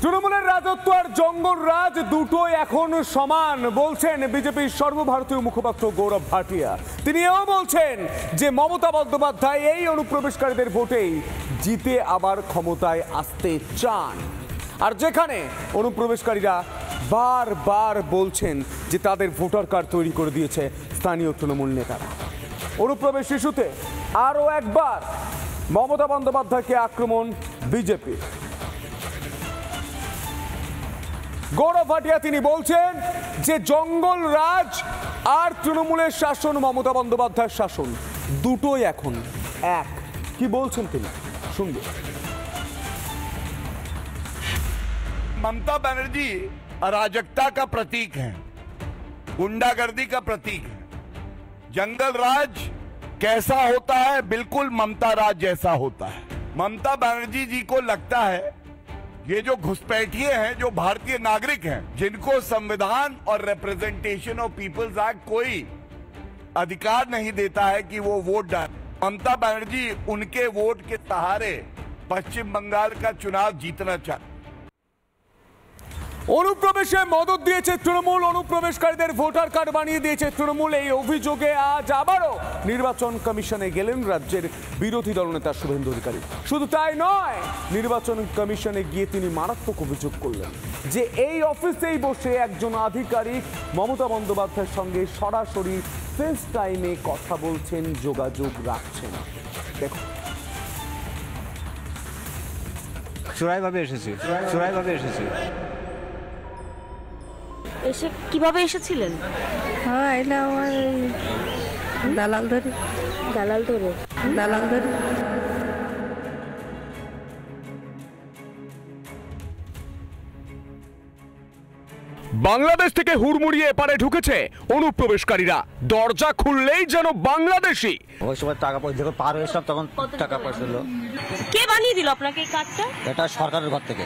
তৃণমূলের রাজত্ব আর জঙ্গল রাজ দুটোই এখন সমান বলছেন বিজেপির সর্বভারতীয় মুখপাত্র গৌরব ভাটিয়া। তিনি এও বলছেন যে মমতা বন্দ্যোপাধ্যায় এই অনুপ্রবেশকারীদের ভোটেই জিতে আবার ক্ষমতায় আসতে চান। আর যেখানে অনুপ্রবেশকারীরা বারবার বলছেন যে তাদের ভোটার কার্ড তৈরি করে দিয়েছে স্থানীয় তৃণমূল নেতারা, অনুপ্রবেশ ইস্যুতে আরও একবার মমতা বন্দ্যোপাধ্যায়কে আক্রমণ বিজেপি। গৌরব ভাটিয়া তিনি বলছেন যে জঙ্গল রাজ আর তৃণমূলের শাসন, মমতা বন্দ্যোপাধ্যায়ের শাসন দুটোই এখন এক। কি বলছেন তিনি, শুনবে। ममता बनर्जी अराजकता का प्रतीक है, गुंडागर्दी का प्रतीक है। जंगल राज कैसा होता है? बिल्कुल ममता राज जैसा होता है। ममता बनर्जी जी को लगता है ये जो घुसपैठिए हैं, जो भारतीय नागरिक हैं, जिनको संविधान और रिप्रेजेंटेशन ऑफ पीपल्स एक्ट कोई अधिकार नहीं देता है कि वो वोट डालें, ममता बनर्जी उनके वोट के सहारे पश्चिम बंगाल का चुनाव जीतना चाहती। অনুপ্রবেশে মদত দিয়েছে তৃণমূল, অনুপ্রবেশকারীদের ভোটার কার্ড বানিয়ে দিয়েছে তৃণমূল। এই অভিযোগে আজ আবারও নির্বাচন কমিশনে গেলেন রাজ্যের বিরোধী দলনেতা শুভেন্দু অধিকারী। শুধু তাই নয়, নির্বাচন কমিশনে গিয়ে তিনি মারাত্মক অভিযোগ করলেন যে এই অফিসেই বসে একজন আধিকারিক মমতা বন্দ্যোপাধ্যায়ের সঙ্গে সরাসরি ফেস টাইমে কথা বলছেন, যোগাযোগ রাখছেন। দেখো, চোরাইভাবে এসেছি। এসে কিভাবে এসেছিলেন? হ্যাঁ, এটা আমার দালাল ধরে। বাংলাদেশ থেকে হুড়মুড়িয়ে এপারে ঢুকেছে অনুপ্রবেশকারীরা, দরজা খুললেই যেন বাংলাদেশি। ওই সময় টাকা পয়সা যখন পার হয়েছিলাম তখন টাকা পয়সা হলো। কে বানিয়ে দিল আপনাকে এই কার্ডটা? এটা সরকারের ঘর থেকে।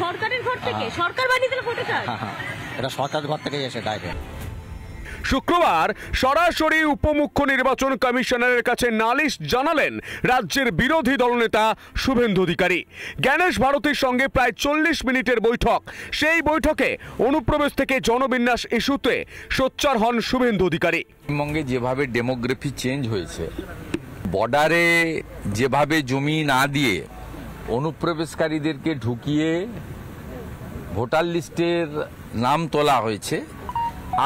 সরকারের ঘর থেকে? সরকার বানিয়ে দিল ভোটার কার্ড? হ্যাঁ, এটা সরকারের ঘর থেকে এসে ডাইরেক্ট। শুক্রবার সরাসরি উপমুখ্য নির্বাচন কমিশনারের কাছে নালিশ জানালেন রাজ্যের বিরোধী দলনেতা শুভেন্দু অধিকারী। জ্ঞানেশ ভারতীর সঙ্গে প্রায় 40 মিনিটের বৈঠক। সেই বৈঠকে অনুপ্রবেশ থেকে জনবিন্যাস ইস্যুতে সোচ্চার হন শুভেন্দু অধিকারী। পশ্চিমবঙ্গে যেভাবে ডেমোগ্রাফি চেঞ্জ হয়েছে, বর্ডারে যেভাবে জমি না দিয়ে অনুপ্রবেশকারীদেরকে ঢুকিয়ে ভোটার লিস্টের নাম তোলা হয়েছে,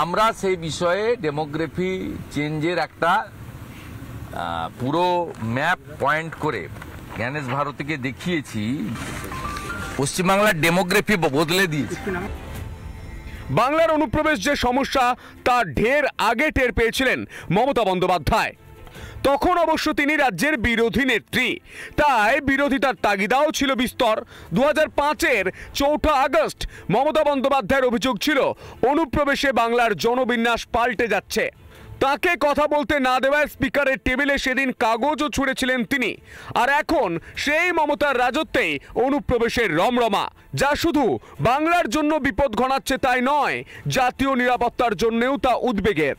আমরা সেই বিষয়ে ডেমোগ্রাফি চেঞ্জের একটা পুরো ম্যাপ পয়েন্ট করে জ্ঞানেশ ভারতীকে দেখিয়েছি। পশ্চিমবাংলার ডেমোগ্রাফি বদলে দিয়েছে। বাংলার অনুপ্রবেশ যে সমস্যা তা ঢের আগে টের পেয়েছিলেন মমতা বন্দ্যোপাধ্যায়। তখন অবশ্য তিনি রাজ্যের বিরোধী নেত্রী, তাই বিরোধিতার তাগিদাও ছিল বিস্তর। 2005-এর 4 আগস্ট মমতা বন্দ্যোপাধ্যায়ের অভিযোগ ছিল অনুপ্রবেশে বাংলার জনবিন্যাস পাল্টে যাচ্ছে। তাকে কথা বলতে না দেওয়ায় স্পিকারের টেবিলে সেদিন কাগজও ছুঁড়েছিলেন তিনি। আর এখন সেই মমতার রাজত্বেই অনুপ্রবেশের রমরমা, যা শুধু বাংলার জন্য বিপদ ঘনাচ্ছে তাই নয়, জাতীয় নিরাপত্তার জন্যও তা উদ্বেগের।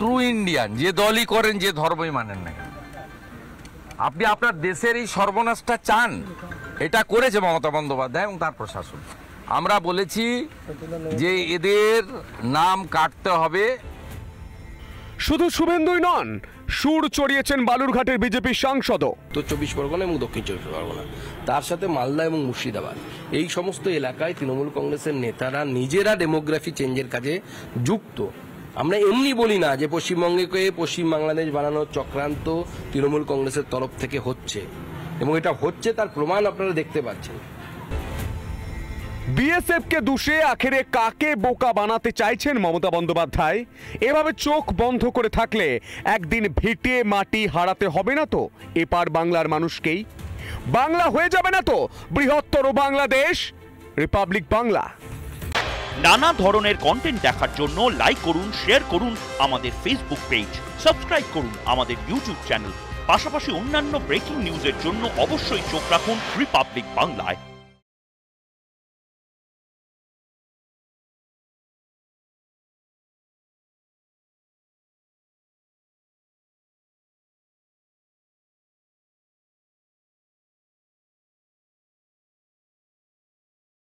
ট্রু ইন্ডিয়ান যে দলই করেন, যে ধর্মই মানেন না, আপনি আপনার দেশের এই সর্বনাশটা চান। এটা করেছে মমতা বন্দ্যোপাধ্যায় এবং তার প্রশাসন। আমরা বলেছি যে এদের নাম কাটতে হবে। শুধু শুভেন্দুই নন, সুর চড়িয়েছেন বালুরঘাটের বিজেপি সাংসদও। উত্তর 24 পরগনা এবং দক্ষিণ 24 পরগনা, তার সাথে মালদা এবং মুর্শিদাবাদ, এই সমস্ত এলাকায় তৃণমূল কংগ্রেসের নেতারা নিজেরা ডেমোগ্রাফি চেঞ্জের কাজে যুক্ত। আমরা এমনি বলি না যে পশ্চিমবঙ্গকে পশ্চিম বাংলাদেশ বানানোর চক্রান্ত তৃণমূল কংগ্রেসের তরফ থেকে হচ্ছে, এবং এটা হচ্ছে তার প্রমাণ আপনারা দেখতে পাচ্ছেন। বিএসএফকে দুষে আখেরে কাকে বোকা বানাতে চাইছেন মমতা বন্দ্যোপাধ্যায়? এভাবে চোখ বন্ধ করে থাকলে একদিন ভিটে মাটি হারাতে হবে না তো এপার বাংলার মানুষকেই? বাংলা হয়ে যাবে না তো বৃহত্তর বাংলাদেশ, রিপাবলিক বাংলা। নানা ধরনের কন্টেন্ট দেখার জন্য লাইক করুন, শেয়ার করুন আমাদের ফেসবুক পেজ, সাবস্ক্রাইব করুন আমাদের ইউটিউব চ্যানেল। পাশাপাশি অন্যান্য ব্রেকিং নিউজের জন্য অবশ্যই চোখ রাখুন রিপাবলিক বাংলায়।